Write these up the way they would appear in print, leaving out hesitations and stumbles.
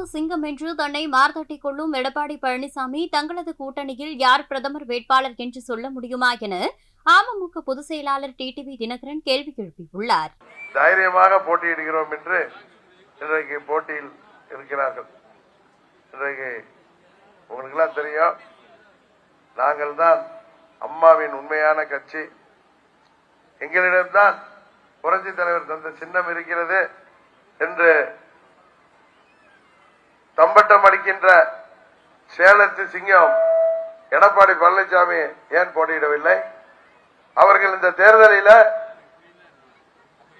வாக்கு சிங்கம் என்று தன்னை மார்த்தட்டிக் கொள்ளும் எடப்பாடி பழனிசாமி தங்களது கூட்டணியில் யார் பிரதமர் வேட்பாளர் என்று சொல்ல முடியுமா என அமமுக பொதுச் செயலாளர் டிடிவி தினகரன் கேள்வி எழுப்பியுள்ளார். தைரியமாக போட்டியிடுகிறோம் என்று இன்றைக்கு போட்டியில் இருக்கிறார்கள். இன்றைக்கு உங்களுக்கெல்லாம் தெரியும், நாங்கள் தான் அம்மாவின் உண்மையான கட்சி. எங்களிடம்தான் புரட்சித் தலைவர் தந்த சின்னம் இருக்கிறது என்று தம்பட்டம் அடிக்கின்ற சேலத்து சிங்கம் எடப்பாடி பழனிசாமி ஏன் போட்டியிடவில்லை? அவர்கள் இந்த தேர்தலில்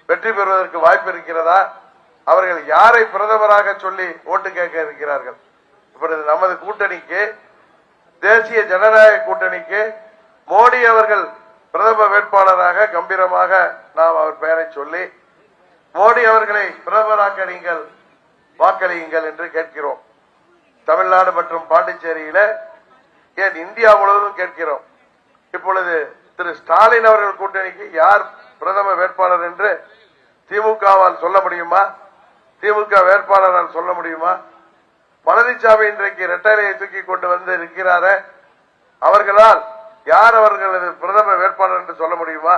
வெற்றி பெறுவதற்கு வாய்ப்பு இருக்கிறதா? அவர்கள் யாரை பிரதமராக சொல்லி ஓட்டு கேட்க இருக்கிறார்கள்? இப்பொழுது நமது கூட்டணிக்கு, தேசிய ஜனநாயக கூட்டணிக்கு மோடி அவர்கள் பிரதம வேட்பாளராக கம்பீரமாக நாம் அவர் பெயரை சொல்லி மோடி அவர்களை பிரதமராக நீங்கள் வாக்களியுங்கள் என்று கேட்கிறோம். தமிழ்நாடு மற்றும் பாண்டிச்சேரியில, ஏன் இந்தியா முழுவதும் கேட்கிறோம். இப்பொழுது திரு ஸ்டாலின் அவர்கள் கூட்டணிக்கு யார் பிரதம வேட்பாளர் என்று திமுகவால் சொல்ல முடியுமா? திமுக வேட்பாளரால் சொல்ல முடியுமா? பழனிசாமி இன்றைக்கு இரட்டைலையை தூக்கி கொண்டு வந்து இருக்கிறார, அவர்களால் யார் அவர்களது பிரதம வேட்பாளர் என்று சொல்ல முடியுமா?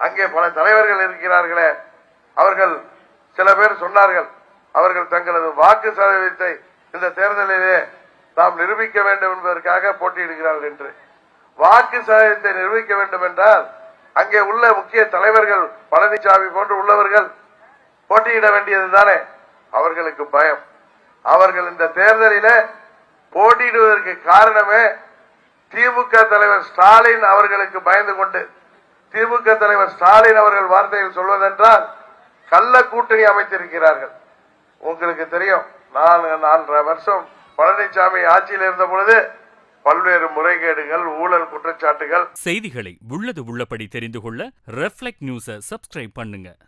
அங்கே பல தலைவர்கள் இருக்கிறார்களே, அவர்கள் சில பேர் சொன்னார்கள், அவர்கள் தங்களது வாக்கு சதவீதத்தை இந்த தேர்தலிலே நாம் நிரூபிக்க வேண்டும் என்பதற்காக போட்டியிடுகிறார்கள் என்று. வாக்கு சதவீதத்தை நிரூபிக்க வேண்டும் என்றால் அங்கே உள்ள முக்கிய தலைவர்கள் பழனிசாமி போன்று உள்ளவர்கள் போட்டியிட வேண்டியதுதானே. அவர்களுக்கு பயம். அவர்கள் இந்த தேர்தலில் போட்டியிடுவதற்கு காரணமே திமுக தலைவர் ஸ்டாலின் அவர்களுக்கு பயந்து கொண்டு, திமுக தலைவர் ஸ்டாலின் அவர்கள் வார்த்தையில் சொல்வதென்றால் கள்ள கூட்டணி அமைத்திருக்கிறார்கள். உங்களுக்கு தெரியும், 4 வருஷம் பழனிசாமி ஆட்சியில் இருந்த பொழுது பல்வேறு முறைகேடுகள், ஊழல் குற்றச்சாட்டுகள். செய்திகளை உள்ளது உள்ளபடி தெரிந்து கொள்ள ரெஃப்ளெக்ட் நியூஸை சப்ஸ்கிரைப் பண்ணுங்க.